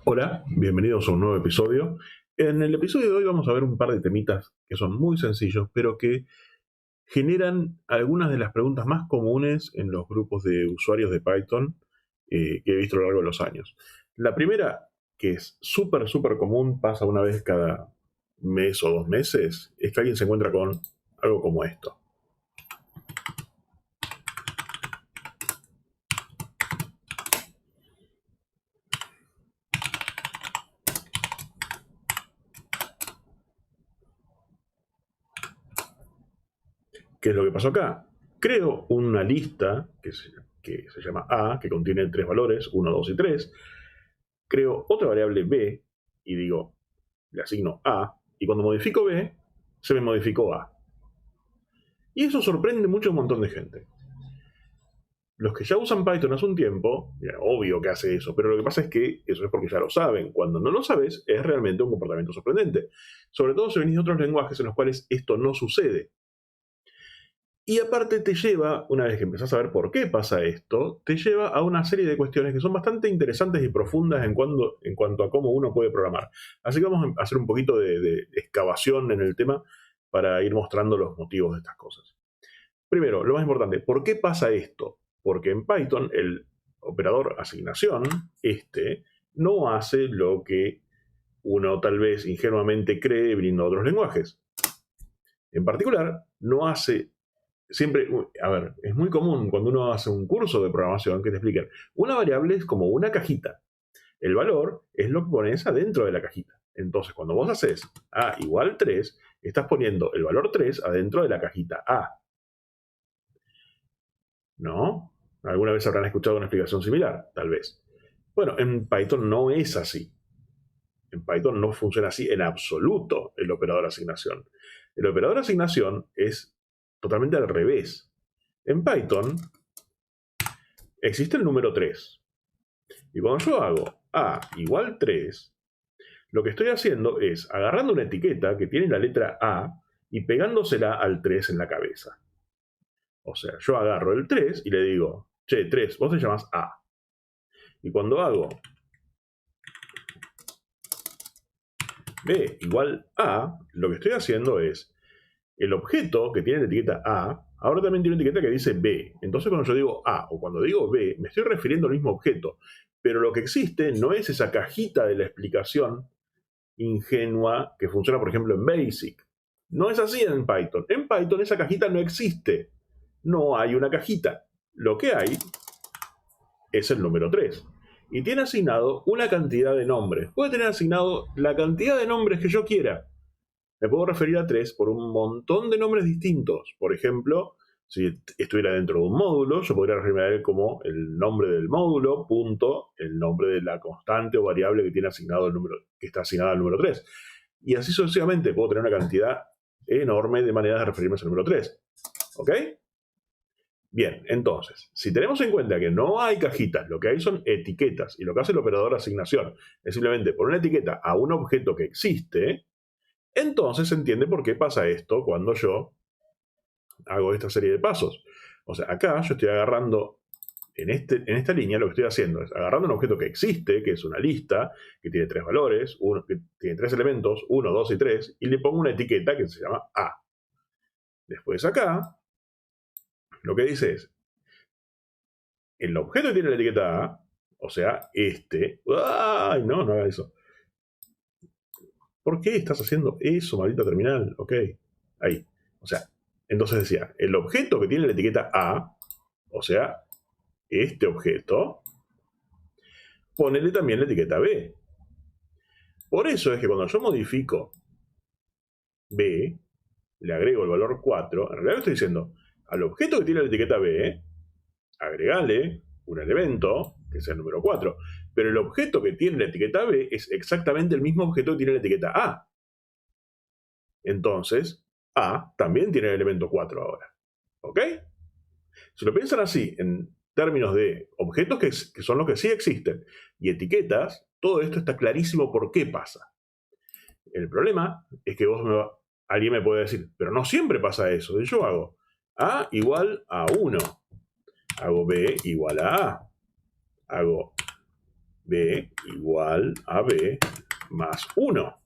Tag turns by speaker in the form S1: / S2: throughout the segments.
S1: Hola, bienvenidos a un nuevo episodio. En el episodio de hoy vamos a ver un par de temitas que son muy sencillos, pero que generan algunas de las preguntas más comunes en los grupos de usuarios de Python que he visto a lo largo de los años. La primera, que es súper común, pasa una vez cada mes o 2 meses, es que alguien se encuentra con algo como esto. ¿Qué es lo que pasó acá? Creo una lista que se llama A, que contiene 3 valores, 1, 2 y 3. Creo otra variable B y digo, le asigno A, y cuando modifico B, se me modificó A. Y eso sorprende mucho a un montón de gente. Los que ya usan Python hace un tiempo, obvio que hace eso, pero lo que pasa es que eso es porque ya lo saben. Cuando no lo sabes, es realmente un comportamiento sorprendente. Sobre todo si venís de otros lenguajes en los cuales esto no sucede. Y aparte te lleva, una vez que empezás a ver por qué pasa esto, te lleva a una serie de cuestiones que son bastante interesantes y profundas en cuanto a cómo uno puede programar. Así que vamos a hacer un poquito de excavación en el tema para ir mostrando los motivos de estas cosas. Primero, lo más importante, ¿por qué pasa esto? Porque en Python el operador asignación, no hace lo que uno tal vez ingenuamente cree viniendo a otros lenguajes. En particular, no hace siempre, a ver, es muy común cuando uno hace un curso de programación que te expliquen, una variable es como una cajita. El valor es lo que pones adentro de la cajita. Entonces, cuando vos haces A igual 3, estás poniendo el valor 3 adentro de la cajita A. ¿No? ¿Alguna vez habrán escuchado una explicación similar? Tal vez. Bueno, en Python no es así. En Python no funciona así en absoluto el operador asignación. El operador asignación es totalmente al revés. En Python existe el número 3. Y cuando yo hago A igual 3, lo que estoy haciendo es agarrando una etiqueta que tiene la letra A y pegándosela al 3 en la cabeza. O sea, yo agarro el 3 y le digo, che, 3, vos te llamas A. Y cuando hago B igual A, lo que estoy haciendo es, el objeto que tiene la etiqueta A, ahora también tiene una etiqueta que dice B. Entonces cuando yo digo A o cuando digo B, me estoy refiriendo al mismo objeto. Pero lo que existe no es esa cajita de la explicación ingenua que funciona, por ejemplo, en BASIC. No es así en Python. En Python esa cajita no existe. No hay una cajita. Lo que hay es el número 3. Y tiene asignado una cantidad de nombres. Puede tener asignado la cantidad de nombres que yo quiera. Me puedo referir a 3 por un montón de nombres distintos. Por ejemplo, si estuviera dentro de un módulo, yo podría referirme a él como el nombre del módulo, punto, el nombre de la constante o variable que tiene asignado el número, que está asignada al número 3. Y así sucesivamente puedo tener una cantidad enorme de maneras de referirme al número 3. ¿Ok? Bien, entonces, si tenemos en cuenta que no hay cajitas, lo que hay son etiquetas, y lo que hace el operador de asignación es simplemente poner una etiqueta a un objeto que existe, entonces se entiende por qué pasa esto cuando yo hago esta serie de pasos. O sea, acá yo estoy agarrando, en esta línea lo que estoy haciendo es agarrando un objeto que existe, que es una lista, que tiene 3 valores, que tiene 3 elementos, 1, 2 y 3, y le pongo una etiqueta que se llama A. Después acá, lo que dice es, el objeto que tiene la etiqueta A, o sea, ¡ay, no haga eso! ¿Por qué estás haciendo eso, maldita terminal? Ok, ahí. O sea, entonces decía, el objeto que tiene la etiqueta A, o sea, este objeto, ponele también la etiqueta B. Por eso es que cuando yo modifico B, le agrego el valor 4, en realidad estoy diciendo, al objeto que tiene la etiqueta B, agregale un elemento, que sea el número 4. Pero el objeto que tiene la etiqueta B es exactamente el mismo objeto que tiene la etiqueta A. Entonces, A también tiene el elemento 4 ahora. ¿Ok? Si lo piensan así, en términos de objetos que son los que sí existen, y etiquetas, todo esto está clarísimo por qué pasa. El problema es que alguien me puede decir, pero no siempre pasa eso. Yo hago A igual a 1, hago B igual a A, hago B igual a B más 1.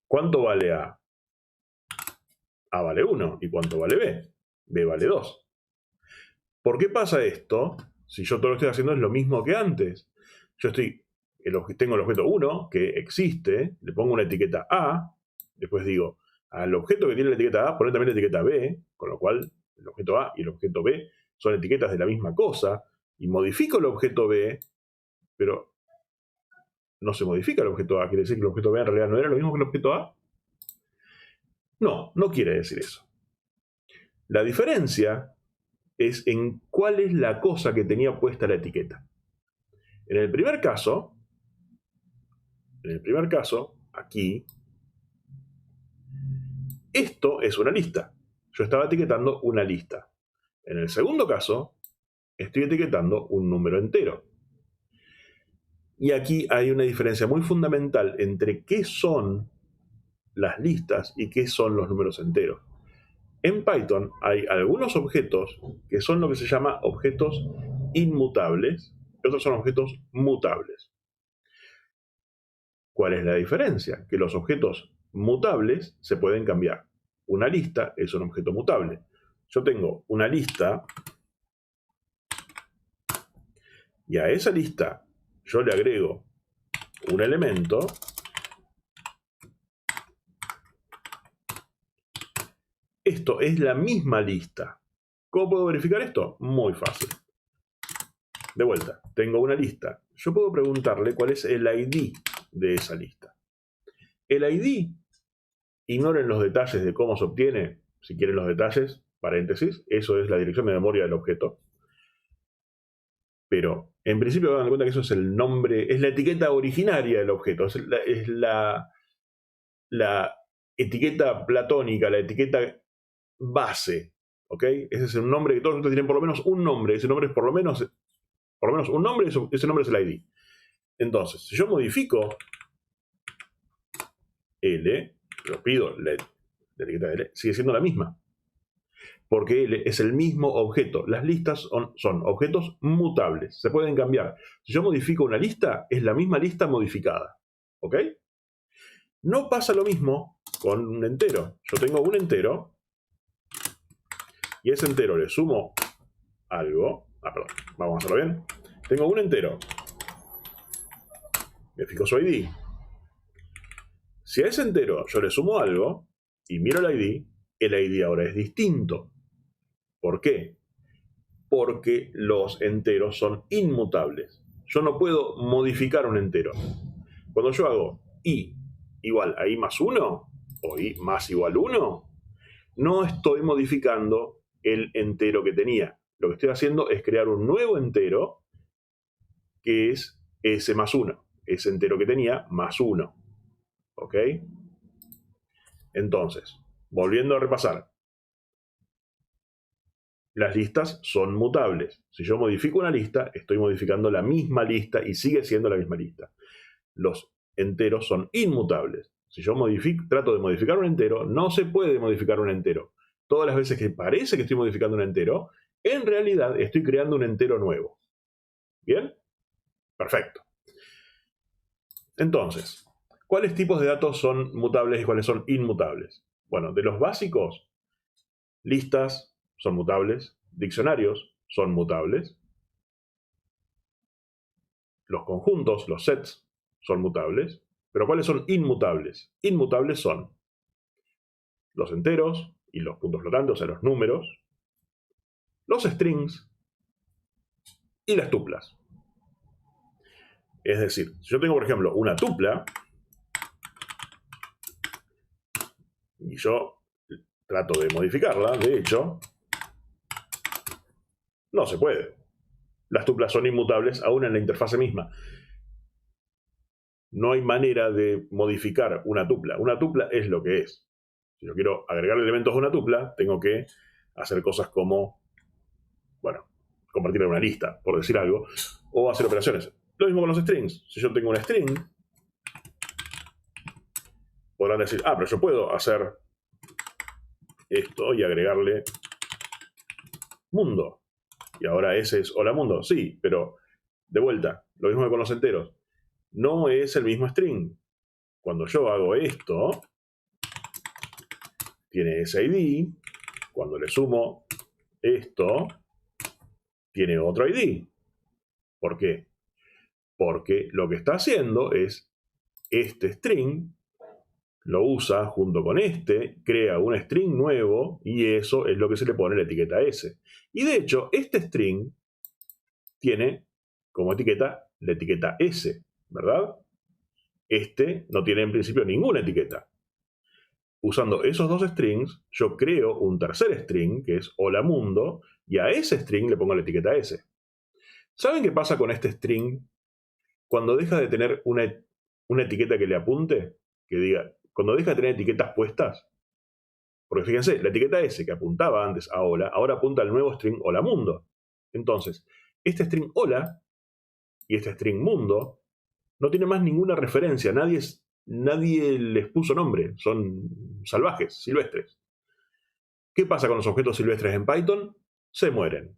S1: ¿Cuánto vale A? A vale 1. ¿Y cuánto vale B? B vale 2. ¿Por qué pasa esto? Si yo todo lo que estoy haciendo es lo mismo que antes. Yo tengo el objeto 1, que existe, le pongo una etiqueta A, después digo, al objeto que tiene la etiqueta A, poner también la etiqueta B, con lo cual el objeto A y el objeto B son etiquetas de la misma cosa, y modifico el objeto B, pero no se modifica el objeto A. ¿Quiere decir que el objeto B en realidad no era lo mismo que el objeto A? No, no quiere decir eso. La diferencia es en cuál es la cosa que tenía puesta la etiqueta. En el primer caso, aquí, esto es una lista. Yo estaba etiquetando una lista. En el segundo caso, estoy etiquetando un número entero. Y aquí hay una diferencia muy fundamental entre qué son las listas y qué son los números enteros. En Python hay algunos objetos que son lo que se llama objetos inmutables y otros son objetos mutables. ¿Cuál es la diferencia? Que los objetos mutables se pueden cambiar. Una lista es un objeto mutable. Yo tengo una lista y a esa lista yo le agrego un elemento. Esto es la misma lista. ¿Cómo puedo verificar esto? Muy fácil. De vuelta, tengo una lista. Yo puedo preguntarle cuál es el ID de esa lista. El ID, ignoren los detalles de cómo se obtiene. Si quieren los detalles, paréntesis, eso es la dirección de memoria del objeto. Pero en principio dan cuenta que eso es el nombre, es la etiqueta originaria del objeto, es la etiqueta platónica, la etiqueta base. ¿Ok? Ese es un nombre que todos nosotros tienen por lo menos un nombre. Ese nombre es por lo menos un nombre, ese nombre es el ID. Entonces, si yo modifico L, lo pido, la etiqueta L sigue siendo la misma. Porque L es el mismo objeto. Las listas son objetos mutables, se pueden cambiar. Si yo modifico una lista, es la misma lista modificada. ¿Ok? No pasa lo mismo con un entero. Yo tengo un entero y a ese entero le sumo algo. Perdón, vamos a hacerlo bien. Tengo un entero. Me fijo su ID. Si a ese entero yo le sumo algo y miro el ID ahora es distinto. ¿Por qué? Porque los enteros son inmutables. Yo no puedo modificar un entero. Cuando yo hago i igual a i más 1 o i más igual 1, no estoy modificando el entero que tenía. Lo que estoy haciendo es crear un nuevo entero que es s más 1. Ese entero que tenía más 1. ¿Ok? Entonces, volviendo a repasar. Las listas son mutables. Si yo modifico una lista, estoy modificando la misma lista y sigue siendo la misma lista. Los enteros son inmutables. Si yo trato de modificar un entero, no se puede modificar un entero. Todas las veces que parece que estoy modificando un entero, en realidad estoy creando un entero nuevo. ¿Bien? Perfecto. Entonces, ¿cuáles tipos de datos son mutables y cuáles son inmutables? Bueno, de los básicos, listas son mutables, diccionarios son mutables, los conjuntos, los sets, son mutables. Pero ¿cuáles son inmutables? Inmutables son los enteros y los puntos flotantes, o sea, los números, los strings y las tuplas. Es decir, si yo tengo, por ejemplo, una tupla y yo trato de modificarla, de hecho, no se puede. Las tuplas son inmutables aún en la interfase misma. No hay manera de modificar una tupla. Una tupla es lo que es. Si yo quiero agregar elementos a una tupla, tengo que hacer cosas como, bueno, convertirla en una lista, por decir algo, o hacer operaciones. Lo mismo con los strings. Si yo tengo un string, podrán decir, pero yo puedo hacer esto y agregarle mundo. Y ahora ese es hola mundo. Sí, pero De vuelta, lo mismo que con los enteros. No es el mismo string. Cuando yo hago esto, tiene ese ID. Cuando le sumo esto, tiene otro ID. ¿Por qué? Porque lo que está haciendo es este string, lo usa junto con este, crea un string nuevo y eso es lo que se le pone la etiqueta S. Y de hecho, este string tiene como etiqueta la etiqueta S, ¿verdad? Este no tiene en principio ninguna etiqueta. Usando esos dos strings, yo creo un tercer string, que es hola mundo, y a ese string le pongo la etiqueta S. ¿Saben qué pasa con este string cuando deja de tener una etiqueta que le apunte? Que diga, cuando deja de tener etiquetas puestas. Porque fíjense, la etiqueta S que apuntaba antes a hola, ahora apunta al nuevo string hola mundo. Entonces, este string hola y este string mundo no tiene más ninguna referencia. Nadie les puso nombre. Son salvajes, silvestres. ¿Qué pasa con los objetos silvestres en Python? Se mueren.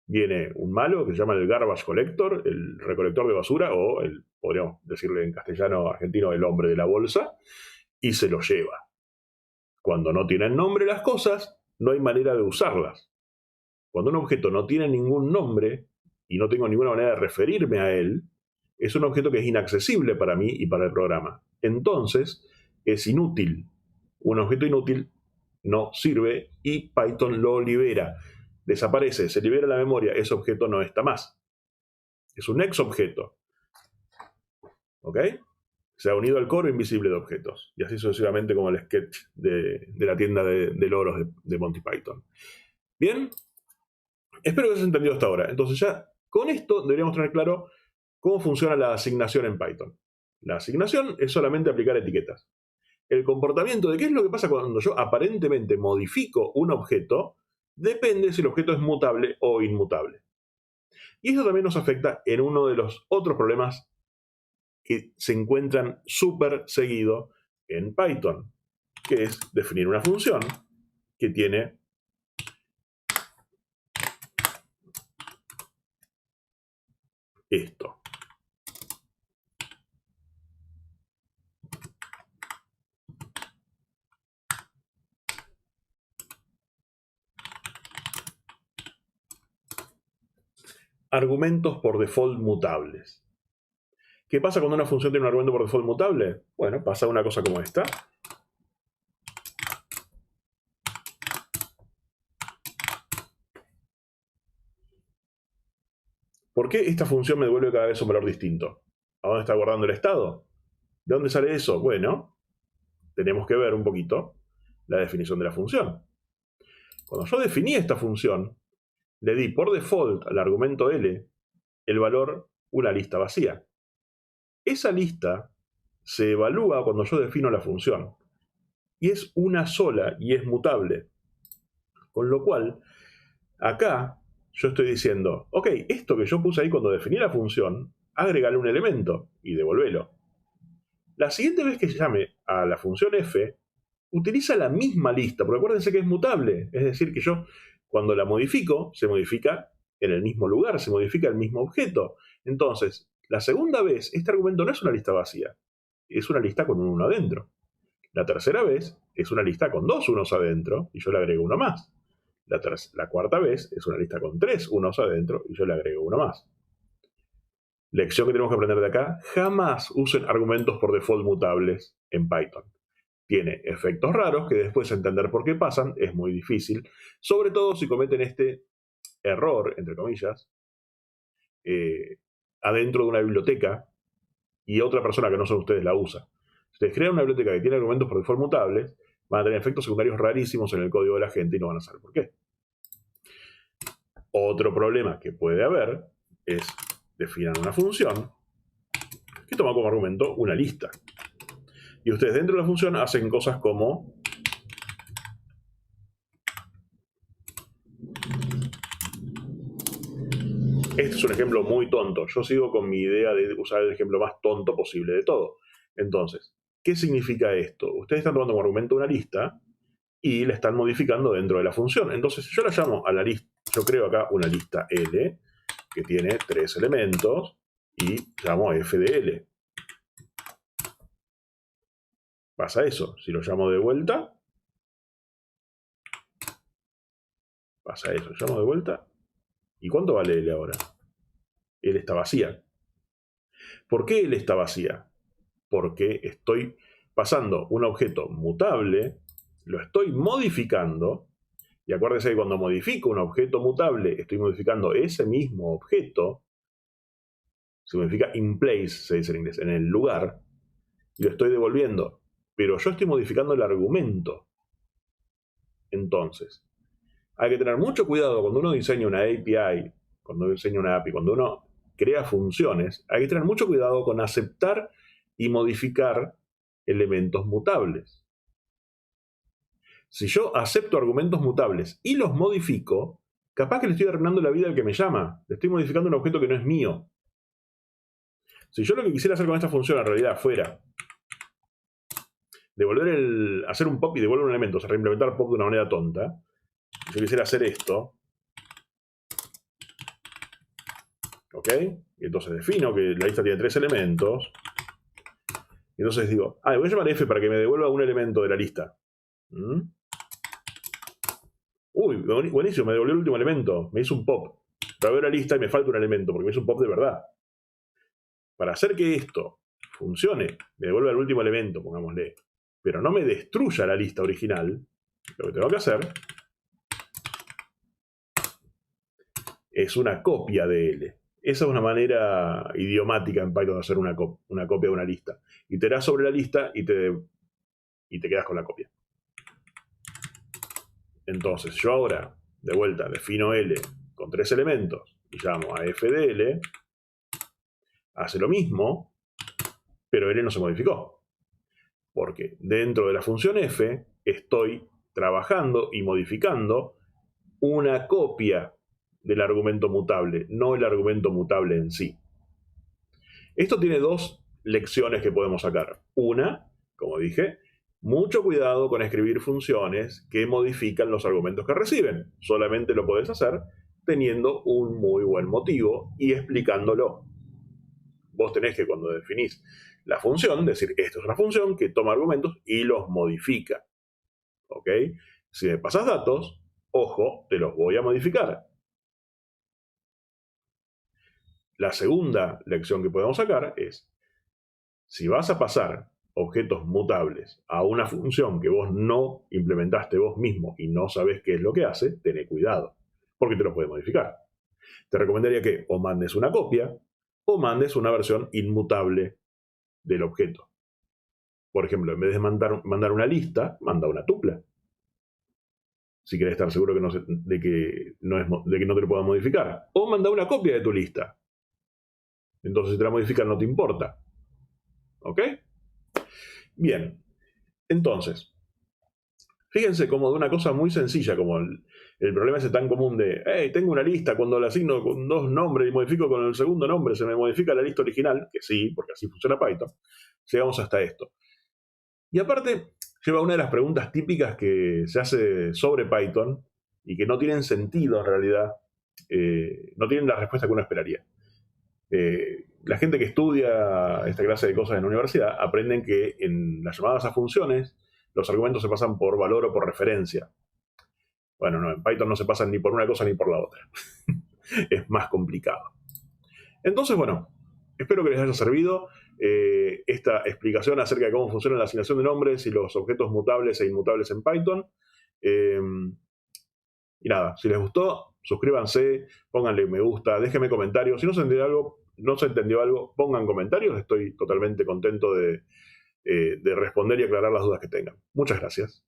S1: Viene un malo que se llama el garbage collector, el recolector de basura, o podríamos decirle en castellano argentino, el hombre de la bolsa, y se lo lleva. Cuando no tienen nombre las cosas, no hay manera de usarlas. Cuando un objeto no tiene ningún nombre y no tengo ninguna manera de referirme a él, es un objeto que es inaccesible para mí y para el programa. Entonces, es inútil. Un objeto inútil no sirve y Python lo libera. Desaparece, se libera la memoria, ese objeto no está más. Es un exobjeto. ¿Ok? Se ha unido al coro invisible de objetos. Y así sucesivamente como el sketch de la tienda de loros de Monty Python. Bien, espero que se haya entendido hasta ahora. Entonces ya con esto deberíamos tener claro cómo funciona la asignación en Python. La asignación es solamente aplicar etiquetas. El comportamiento de qué es lo que pasa cuando yo aparentemente modifico un objeto depende si el objeto es mutable o inmutable. Y eso también nos afecta en uno de los otros problemas que se encuentran súper seguido en Python, que es definir una función que tiene esto. Argumentos por default mutables. ¿Qué pasa cuando una función tiene un argumento por default mutable? Bueno, pasa una cosa como esta. ¿Por qué esta función me devuelve cada vez un valor distinto? ¿A dónde está guardando el estado? ¿De dónde sale eso? Bueno, tenemos que ver un poquito la definición de la función. Cuando yo definí esta función, le di por default al argumento L el valor una lista vacía. Esa lista se evalúa cuando yo defino la función. Y es una sola y es mutable. Con lo cual, acá yo estoy diciendo, ok, esto que yo puse ahí cuando definí la función, agregale un elemento y devolvelo. La siguiente vez que llame a la función f, utiliza la misma lista, porque acuérdense que es mutable. Es decir, que yo cuando la modifico, se modifica en el mismo lugar, se modifica el mismo objeto. Entonces, la segunda vez, este argumento no es una lista vacía, es una lista con un 1 adentro. La tercera vez es una lista con 2 unos adentro y yo le agrego uno más. La cuarta vez es una lista con 3 unos adentro y yo le agrego uno más. Lección que tenemos que aprender de acá: jamás usen argumentos por default mutables en Python. Tiene efectos raros que después entender por qué pasan es muy difícil, sobre todo si cometen este error, entre comillas, adentro de una biblioteca y otra persona que no son ustedes la usa. Si ustedes crean una biblioteca que tiene argumentos por default mutables, van a tener efectos secundarios rarísimos en el código de la gente y no van a saber por qué. Otro problema que puede haber es definan una función que toma como argumento una lista. Y ustedes dentro de la función hacen cosas como este es un ejemplo muy tonto. Yo sigo con mi idea de usar el ejemplo más tonto posible de todo. Entonces, ¿qué significa esto? Ustedes están tomando como argumento una lista y la están modificando dentro de la función. Entonces, yo la llamo a la lista, yo creo acá una lista L, que tiene 3 elementos y llamo f de L. Pasa eso. Si lo llamo de vuelta, pasa eso. Llamo de vuelta. ¿Y cuánto vale L ahora? L está vacía. ¿Por qué L está vacía? Porque estoy pasando un objeto mutable, lo estoy modificando, y acuérdense que cuando modifico un objeto mutable, estoy modificando ese mismo objeto, se modifica in place, se dice en inglés, en el lugar, y lo estoy devolviendo. Pero yo estoy modificando el argumento. Entonces, hay que tener mucho cuidado cuando uno diseña una API, cuando uno diseña una API, cuando uno crea funciones, hay que tener mucho cuidado con aceptar y modificar elementos mutables. Si yo acepto argumentos mutables y los modifico, capaz que le estoy arruinando la vida al que me llama. Le estoy modificando un objeto que no es mío. Si yo lo que quisiera hacer con esta función en realidad fuera hacer un pop y devolver un elemento, o sea, reimplementar pop de una manera tonta, si yo quisiera hacer esto, ¿ok? Y entonces defino que la lista tiene 3 elementos, y entonces digo, voy a llamar f para que me devuelva un elemento de la lista. Uy, buenísimo, me devolvió el último elemento, me hizo un pop. Pero veo la lista y me falta un elemento, porque me hizo un pop de verdad. Para hacer que esto funcione, me devuelva el último elemento, pongámosle, pero no me destruya la lista original, lo que tengo que hacer es una copia de L. Esa es una manera idiomática en Python de hacer una copia de una lista. Iterás sobre la lista y te quedas con la copia. Entonces yo ahora, de vuelta, defino L con 3 elementos y llamo a f de L, hace lo mismo, pero L no se modificó. Porque dentro de la función f estoy trabajando y modificando una copia del argumento mutable, no el argumento mutable en sí. Esto tiene 2 lecciones que podemos sacar. Una, como dije, mucho cuidado con escribir funciones que modifican los argumentos que reciben. Solamente lo podés hacer teniendo un muy buen motivo y explicándolo. Vos tenés que, cuando definís la función, decir, esto es una función que toma argumentos y los modifica. ¿Ok? Si me pasas datos, ojo, te los voy a modificar. La segunda lección que podemos sacar es, si vas a pasar objetos mutables a una función que vos no implementaste vos mismo y no sabés qué es lo que hace, tené cuidado, porque te lo puede modificar. Te recomendaría que o mandes una copia o mandes una versión inmutable del objeto. Por ejemplo, en vez de mandar una lista, manda una tupla. Si querés estar seguro de que no te lo puedan modificar. O manda una copia de tu lista. Entonces, si te la modifican, no te importa. ¿Ok? Bien. Entonces, fíjense como de una cosa muy sencilla, como el problema ese tan común de, tengo una lista, cuando la asigno con 2 nombres y modifico con el segundo nombre, se me modifica la lista original, que sí, porque así funciona Python. Llegamos hasta esto. Y aparte, lleva una de las preguntas típicas que se hace sobre Python y que no tienen sentido en realidad, no tienen la respuesta que uno esperaría. La gente que estudia esta clase de cosas en la universidad aprenden que en las llamadas a funciones los argumentos se pasan por valor o por referencia. Bueno, no, en Python no se pasan ni por una cosa ni por la otra. Es más complicado. Entonces, bueno, espero que les haya servido esta explicación acerca de cómo funciona la asignación de nombres y los objetos mutables e inmutables en Python. Y nada, si les gustó, suscríbanse, pónganle me gusta, déjenme comentarios. Si no se entendió algo, pongan comentarios. Estoy totalmente contento de responder y aclarar las dudas que tengan. Muchas gracias.